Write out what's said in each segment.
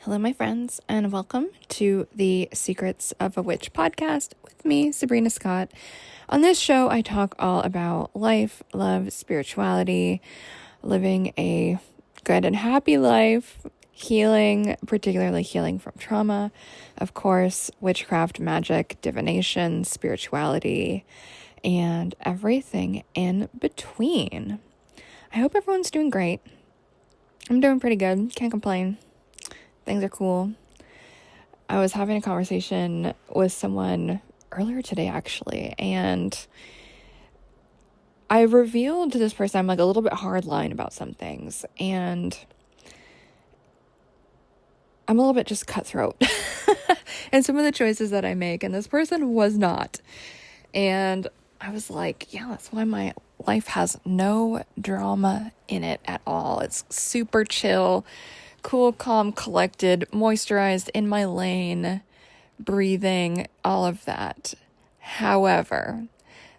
Hello, my friends, and welcome to the Secrets of a Witch podcast with me, Sabrina Scott. On this show, I talk all about life, love, spirituality, living a good and happy life, healing, particularly healing from trauma, of course, witchcraft, magic, divination, spirituality, and everything in between. I hope everyone's doing great. I'm doing pretty good. Can't complain. Things are cool. I was having a conversation with someone earlier today, actually, and I revealed to this person I'm like a little bit hardline about some things, and I'm a little bit just cutthroat and some of the choices that I make, and this person was not. And I was like, yeah, that's why my life has no drama in it at all. It's super chill, cool, calm, collected, moisturized, in my lane, breathing, all of that. However,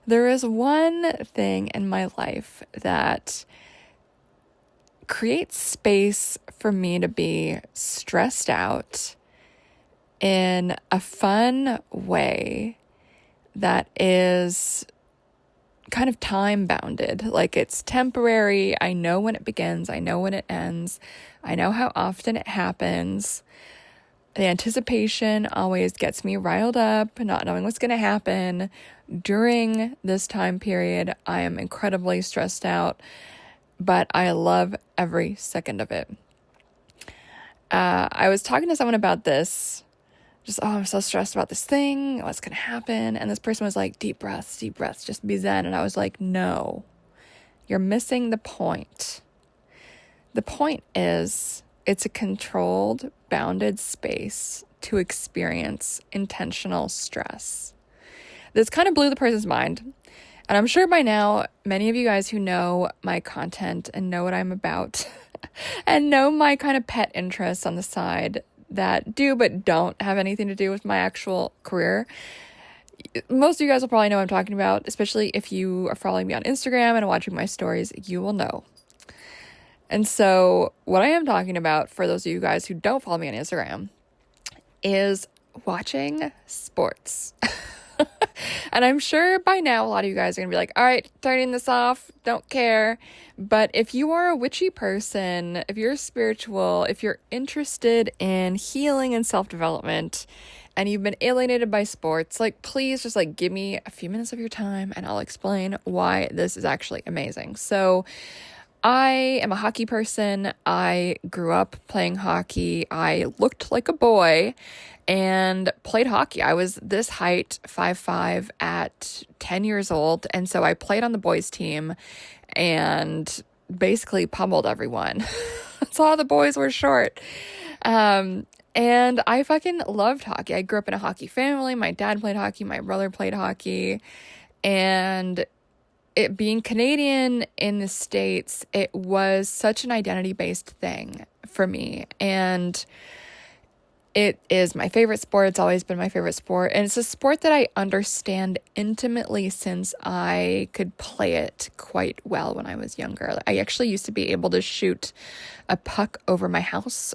there is one thing in my life that creates space for me to be stressed out in a fun way that is kind of time bounded. Like, it's temporary. I know when it begins. I know when it ends. I know how often it happens. The anticipation always gets me riled up, not knowing what's going to happen. During this time period, I am incredibly stressed out, but I love every second of it. I was talking to someone about this. I'm so stressed about this thing. What's going to happen? And this person was like, deep breaths, just be zen. And I was like, no, you're missing the point. The point is, it's a controlled, bounded space to experience intentional stress. This kind of blew the person's mind. And I'm sure by now, many of you guys who know my content and know what I'm about and know my kind of pet interests on the side that do but don't have anything to do with my actual career. Most of you guys will probably know what I'm talking about, especially if you are following me on Instagram and watching my stories, you will know. And so what I am talking about, for those of you guys who don't follow me on Instagram, is watching sports. And I'm sure by now a lot of you guys are going to be like, all right, turning this off, don't care. But if you are a witchy person, if you're spiritual, if you're interested in healing and self-development, and you've been alienated by sports, like, please just like give me a few minutes of your time and I'll explain why this is actually amazing. So I am a hockey person. I grew up playing hockey. I looked like a boy and played hockey. I was this height, 5'5", at 10 years old. And so I played on the boys team and basically pummeled everyone. Saw the boys were short. And I fucking loved hockey. I grew up in a hockey family. My dad played hockey. My brother played hockey. And it being Canadian in the States, it was such an identity-based thing for me. And it is my favorite sport. It's always been my favorite sport. And it's a sport that I understand intimately since I could play it quite well when I was younger. I actually used to be able to shoot a puck over my house.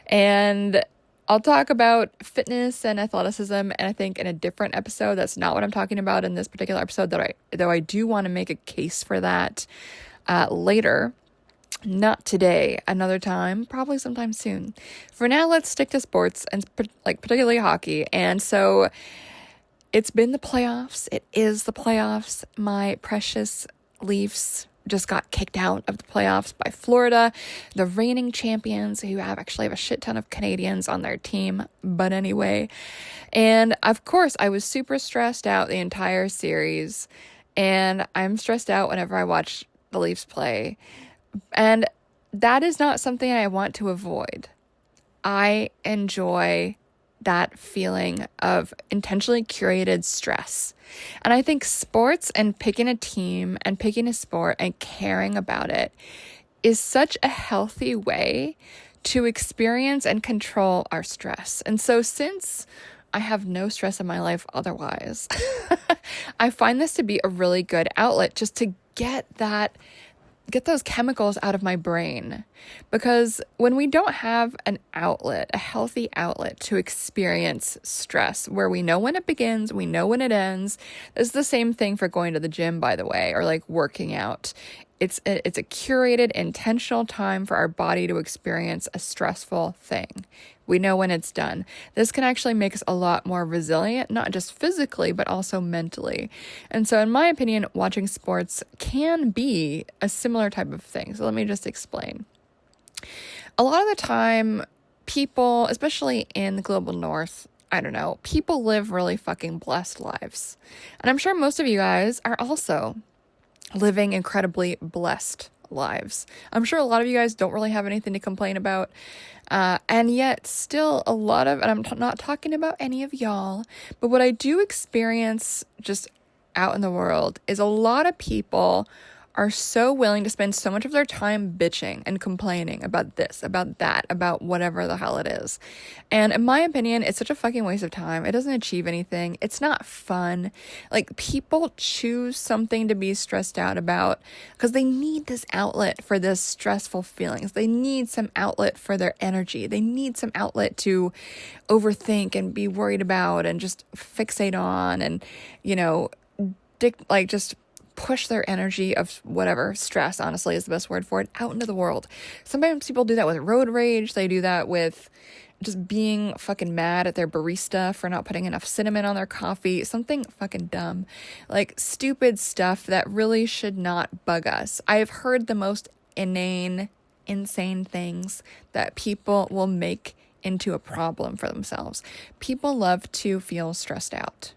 And I'll talk about fitness and athleticism, and I think in a different episode. That's not what I'm talking about in this particular episode, though I do want to make a case for that later. Not today, another time, probably sometime soon. For now, let's stick to sports, and particularly hockey. And so it's been the playoffs. It is the playoffs. My precious Leafs just got kicked out of the playoffs by Florida, the reigning champions, who have a shit ton of Canadians on their team. But anyway, and of course, I was super stressed out the entire series, and I'm stressed out whenever I watch the Leafs play. And that is not something I want to avoid. I enjoy that feeling of intentionally curated stress. And I think sports and picking a team and picking a sport and caring about it is such a healthy way to experience and control our stress. And so since I have no stress in my life otherwise, I find this to be a really good outlet just to get that get those chemicals out of my brain. Because when we don't have an outlet, a healthy outlet to experience stress, where we know when it begins, we know when it ends. It's the same thing for going to the gym, by the way, or like working out. It's a curated, intentional time for our body to experience a stressful thing. We know when it's done. This can actually make us a lot more resilient, not just physically, but also mentally. And so in my opinion, watching sports can be a similar type of thing. So let me just explain. A lot of the time, people, especially in the global north, I don't know, people live really fucking blessed lives. And I'm sure most of you guys are also living incredibly blessed lives. I'm sure a lot of you guys don't really have anything to complain about. And yet still a lot of, and I'm not talking about any of y'all, but what I do experience just out in the world is a lot of people are so willing to spend so much of their time bitching and complaining about this, about that, about whatever the hell it is. And in my opinion, it's such a fucking waste of time. It doesn't achieve anything. It's not fun. Like, people choose something to be stressed out about because they need this outlet for this stressful feelings. They need some outlet for their energy. They need some outlet to overthink and be worried about and just fixate on and, just push their energy of whatever, stress, honestly, is the best word for it, out into the world. Sometimes people do that with road rage. They do that with just being fucking mad at their barista for not putting enough cinnamon on their coffee. Something fucking dumb. Like, stupid stuff that really should not bug us. I have heard the most insane things that people will make into a problem for themselves. People love to feel stressed out.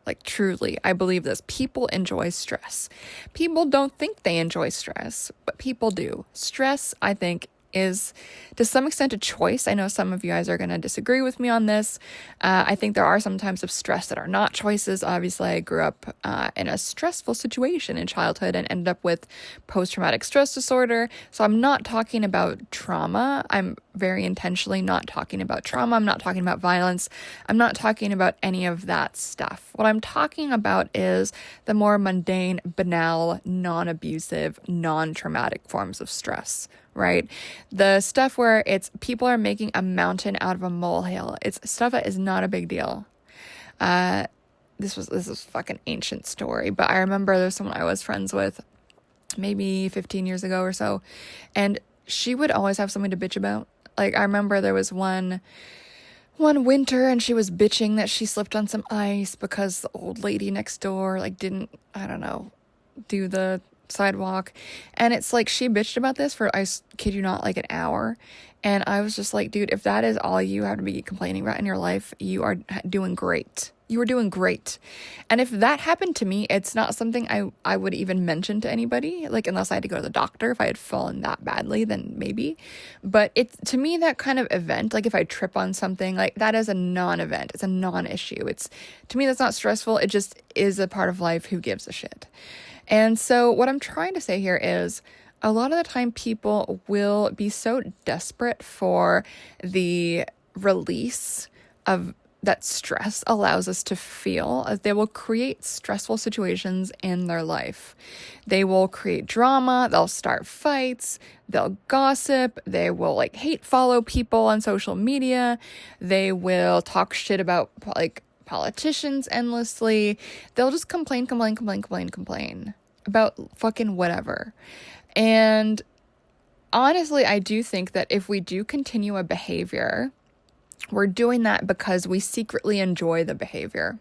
Like, truly, I believe this. People enjoy stress. People don't think they enjoy stress, but people do. Stress, I think, is to some extent a choice. I know some of you guys are going to disagree with me on this. I think there are some times of stress that are not choices. Obviously, I grew up in a stressful situation in childhood and ended up with post-traumatic stress disorder. So I'm not talking about trauma. I'm very intentionally not talking about trauma. I'm not talking about violence. I'm not talking about any of that stuff. What I'm talking about is the more mundane, banal, non-abusive, non-traumatic forms of stress, right? The stuff where it's people are making a mountain out of a molehill. It's stuff that is not a big deal. This is fucking ancient story, but I remember there's someone I was friends with maybe 15 years ago or so, and she would always have something to bitch about. Like, I remember there was one winter and she was bitching that she slipped on some ice because the old lady next door, didn't, I don't know, do the sidewalk. And it's like, she bitched about this for, I kid you not, an hour. And I was just like, dude, if that is all you have to be complaining about in your life, you are doing great. You were doing great. And if that happened to me, it's not something I would even mention to anybody, unless I had to go to the doctor. If I had fallen that badly, then maybe. But it's, to me, that kind of event, if I trip on something, that is a non-event. It's a non-issue. To me, that's not stressful. It just is a part of life. Who gives a shit? And so what I'm trying to say here is, a lot of the time people will be so desperate for the release of that stress allows us to feel, as they will create stressful situations in their life. They will create drama, they'll start fights, they'll gossip, they will hate follow people on social media, they will talk shit about politicians endlessly. They'll just complain about fucking whatever. And honestly, I do think that if we do continue a behavior, we're doing that because we secretly enjoy the behavior.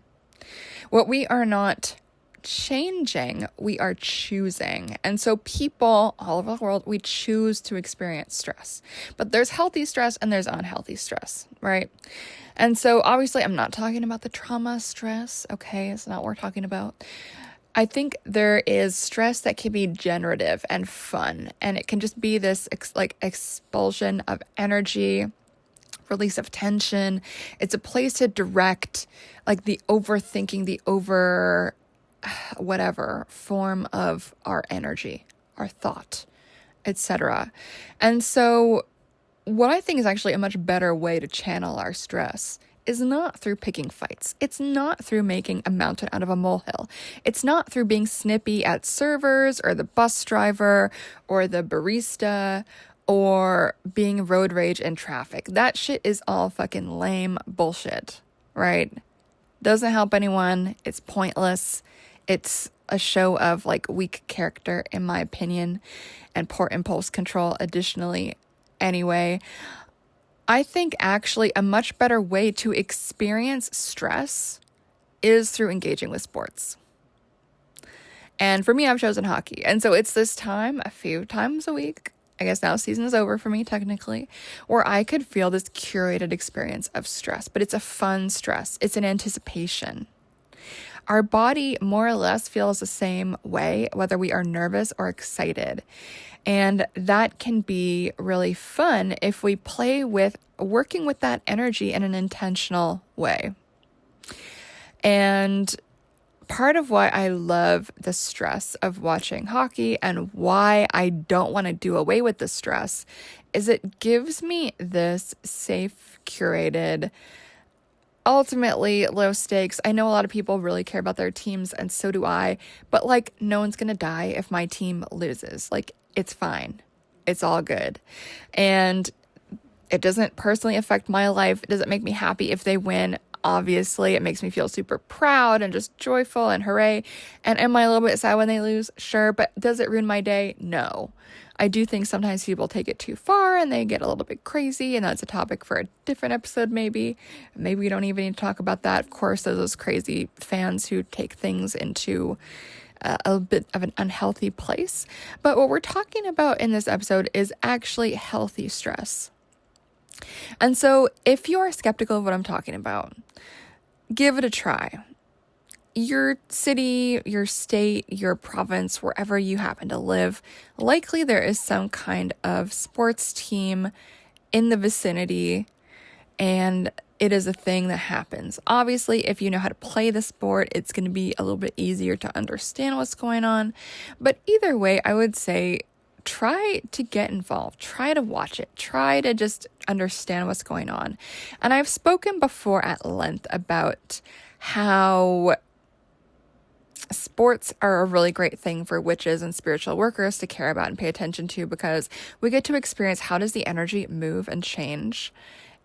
What we are not changing, we are choosing. And so people all over the world, we choose to experience stress. But there's healthy stress and there's unhealthy stress, right? And so obviously I'm not talking about the trauma stress, okay? It's not what we're talking about. I think there is stress that can be generative and fun, and it can just be this expulsion of energy, release of tension. It's a place to direct the overthinking, the whatever form of our energy, our thought, etc. And so what I think is actually a much better way to channel our stress is not through picking fights. It's not through making a mountain out of a molehill. It's not through being snippy at servers or the bus driver or the barista or being road rage in traffic. That shit is all fucking lame bullshit, right? Doesn't help anyone. It's pointless. It's a show of like weak character, in my opinion, and poor impulse control additionally. Anyway, I think actually a much better way to experience stress is through engaging with sports. And for me, I've chosen hockey. And so it's this time, a few times a week, I guess now season is over for me technically, where I could feel this curated experience of stress. But it's a fun stress. It's an anticipation. Our body more or less feels the same way, whether we are nervous or excited. And that can be really fun if we play with working with that energy in an intentional way. And part of why I love the stress of watching hockey and why I don't want to do away with the stress is it gives me this safe, curated, ultimately low stakes. I know a lot of people really care about their teams, and so do I, but like no one's going to die if my team loses. Like it's fine. It's all good. And it doesn't personally affect my life. It doesn't make me happy if they win. Obviously, it makes me feel super proud and just joyful and hooray. And am I a little bit sad when they lose? Sure. But does it ruin my day? No. I do think sometimes people take it too far and they get a little bit crazy, and that's a topic for a different episode maybe. Maybe we don't even need to talk about that. Of course, there's those crazy fans who take things into a bit of an unhealthy place. But what we're talking about in this episode is actually healthy stress. And so if you are skeptical of what I'm talking about, give it a try. Your city, your state, your province, wherever you happen to live, likely there is some kind of sports team in the vicinity, and it is a thing that happens. Obviously, if you know how to play the sport, it's going to be a little bit easier to understand what's going on. But either way, I would say try to get involved, try to watch it, try to just understand what's going on. And I've spoken before at length about how sports are a really great thing for witches and spiritual workers to care about and pay attention to, because we get to experience how does the energy move and change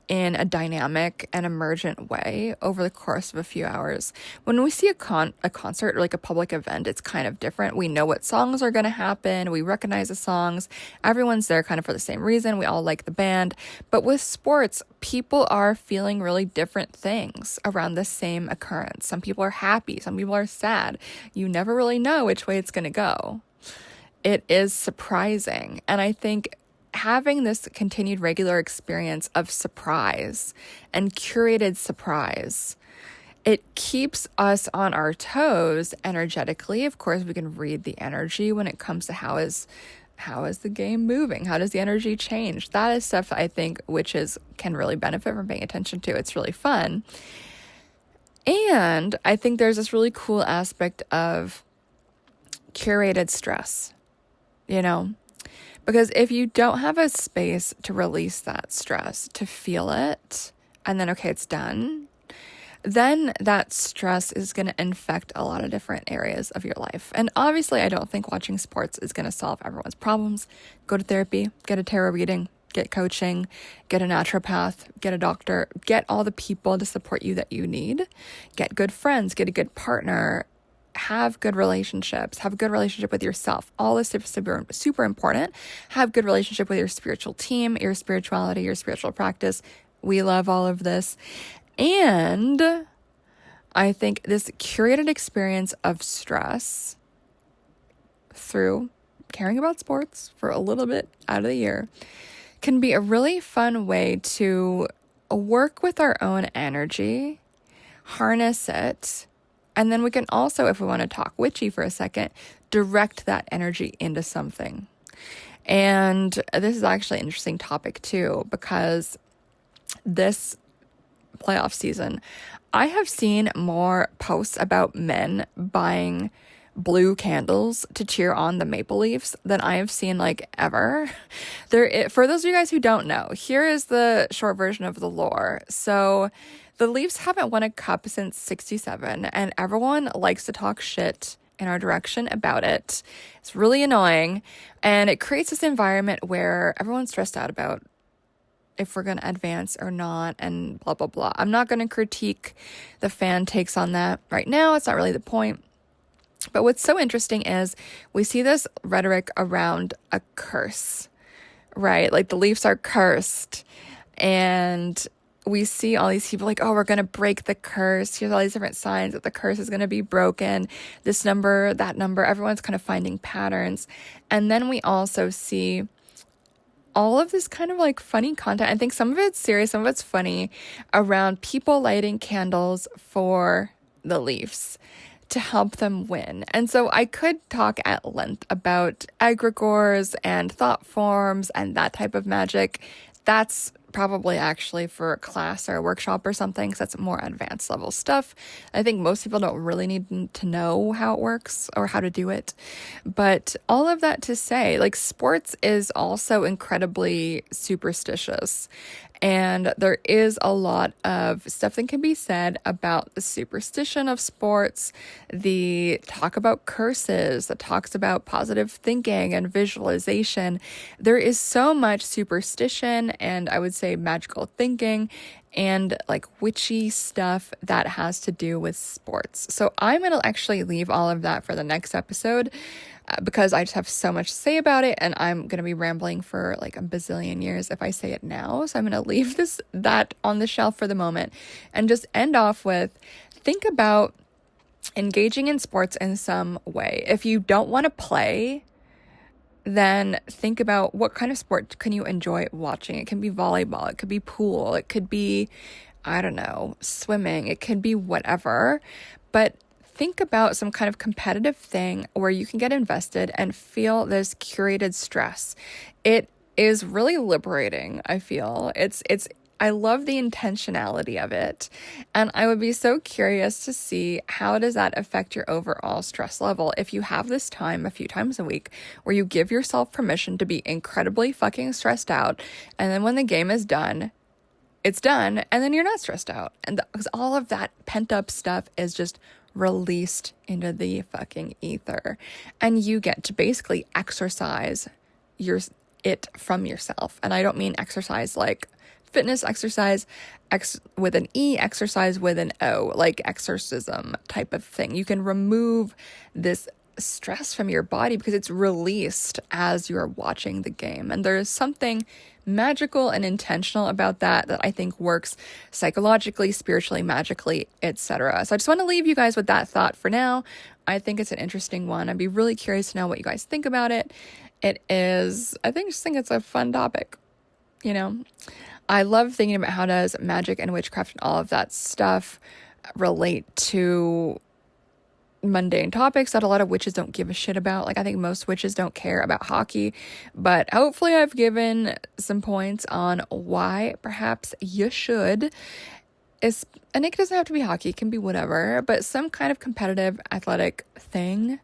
in a dynamic and emergent way over the course of a few hours. When we see a concert or like a public event, it's kind of different. We know what songs are going to happen. We recognize the songs. Everyone's there kind of for the same reason. We all like the band. But with sports, people are feeling really different things around the same occurrence. Some people are happy. Some people are sad. You never really know which way it's going to go. It is surprising. And I think having this continued regular experience of surprise and curated surprise, it keeps us on our toes energetically. Of course, we can read the energy when it comes to how is the game moving? How does the energy change? That is stuff that I think witches can really benefit from paying attention to. It's really fun. And I think there's this really cool aspect of curated stress, you know? Because if you don't have a space to release that stress, to feel it, and then, okay, it's done, then that stress is going to infect a lot of different areas of your life. And obviously, I don't think watching sports is going to solve everyone's problems. Go to therapy, get a tarot reading, get coaching, get a naturopath, get a doctor, get all the people to support you that you need, get good friends, get a good partner, have good relationships, have a good relationship with yourself. All this is super, super important. Have good relationship with your spiritual team, your spirituality, your spiritual practice. We love all of this. And I think this curated experience of stress through caring about sports for a little bit out of the year can be a really fun way to work with our own energy, harness it, and then we can also, if we want to talk witchy for a second, direct that energy into something. And this is actually an interesting topic too, because this playoff season, I have seen more posts about men buying blue candles to cheer on the maple leaves than I have seen like ever. For those of you guys who don't know, here is the short version of the lore. So the Leafs haven't won a cup since 67, and everyone likes to talk shit in our direction about it. It's really annoying, and it creates this environment where everyone's stressed out about if we're going to advance or not, and blah, blah, blah. I'm not going to critique the fan takes on that right now. It's not really the point. But what's so interesting is we see this rhetoric around a curse, right? Like the Leafs are cursed, and we see all these people like, oh, we're going to break the curse. Here's all these different signs that the curse is going to be broken. This number, that number, everyone's kind of finding patterns. And then we also see all of this kind of like funny content. I think some of it's serious, some of it's funny, around people lighting candles for the Leafs to help them win. And so I could talk at length about egregores and thought forms and that type of magic. That's probably actually for a class or a workshop or something, because that's more advanced level stuff. I think most people don't really need to know how it works or how to do it. But all of that to say, like, sports is also incredibly superstitious. And there is a lot of stuff that can be said about the superstition of sports, the talk about curses, that talks about positive thinking and visualization. There is so much superstition and I would say magical thinking and like witchy stuff that has to do with sports. So I'm going to actually leave all of that for the next episode. Because I just have so much to say about it, and I'm going to be rambling for like a bazillion years if I say it now. So I'm going to leave that on the shelf for the moment and just end off with, think about engaging in sports in some way. If you don't want to play, then think about what kind of sport can you enjoy watching. It can be volleyball, it could be pool, it could be, I don't know, swimming, it could be whatever. But think about some kind of competitive thing where you can get invested and feel this curated stress. It is really liberating, I feel. I love the intentionality of it. And I would be so curious to see, how does that affect your overall stress level if you have this time a few times a week where you give yourself permission to be incredibly fucking stressed out, and then when the game is done, it's done, and then you're not stressed out. And because all of that pent up stuff is just released into the fucking ether, and you get to basically exercise it from yourself. And I don't mean exercise like fitness exercise, with an E, exercise with an O, like exorcism type of thing. You can remove this stress from your body because it's released as you're watching the game. And there's something magical and intentional about that I think works psychologically, spiritually, magically, etc. So I just want to leave you guys with that thought for now. I think it's an interesting one. I'd be really curious to know what you guys think about it. I just think it's a fun topic. You know, I love thinking about how does magic and witchcraft and all of that stuff relate to mundane topics that a lot of witches don't give a shit about. Like, I think most witches don't care about hockey, but hopefully I've given some points on why perhaps you should. And it doesn't have to be hockey, it can be whatever, but some kind of competitive athletic thing.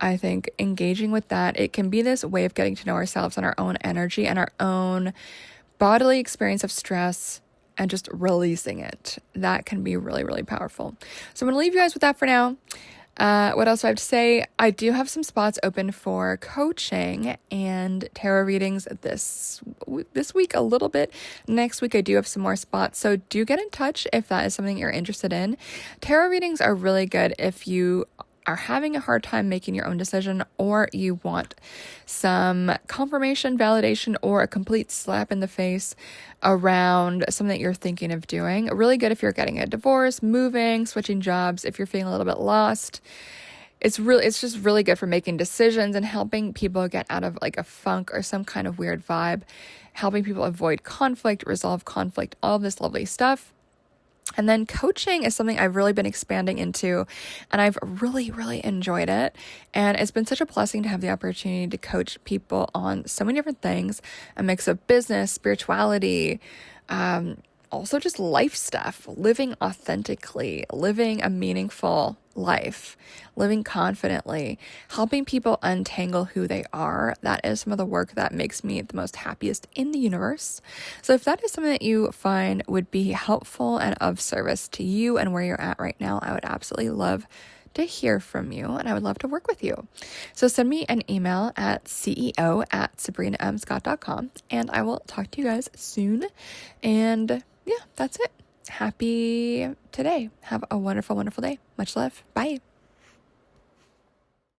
I think engaging with that, it can be this way of getting to know ourselves and our own energy and our own bodily experience of stress, and just releasing it. That can be really, really powerful. So I'm going to leave you guys with that for now. What else do I have to say? I do have some spots open for coaching and tarot readings this week a little bit. Next week I do have some more spots. So do get in touch if that is something you're interested in. Tarot readings are really good if you are having a hard time making your own decision, or you want some confirmation, validation, or a complete slap in the face around something that you're thinking of doing. Really good if you're getting a divorce, moving, switching jobs, if you're feeling a little bit lost. It's just really good for making decisions and helping people get out of like a funk or some kind of weird vibe, helping people avoid conflict, resolve conflict, all of this lovely stuff. And then coaching is something I've really been expanding into, and I've really, really enjoyed it. And it's been such a blessing to have the opportunity to coach people on so many different things, a mix of business, spirituality, also just life stuff, living authentically, living a meaningful life, living confidently, helping people untangle who they are. That is some of the work that makes me the most happiest in the universe. So if that is something that you find would be helpful and of service to you and where you're at right now, I would absolutely love to hear from you, and I would love to work with you. So send me an email at ceo@sabrinamscott.com, and I will talk to you guys soon. And yeah, that's it. Happy today. Have a wonderful, wonderful day. Much love. Bye.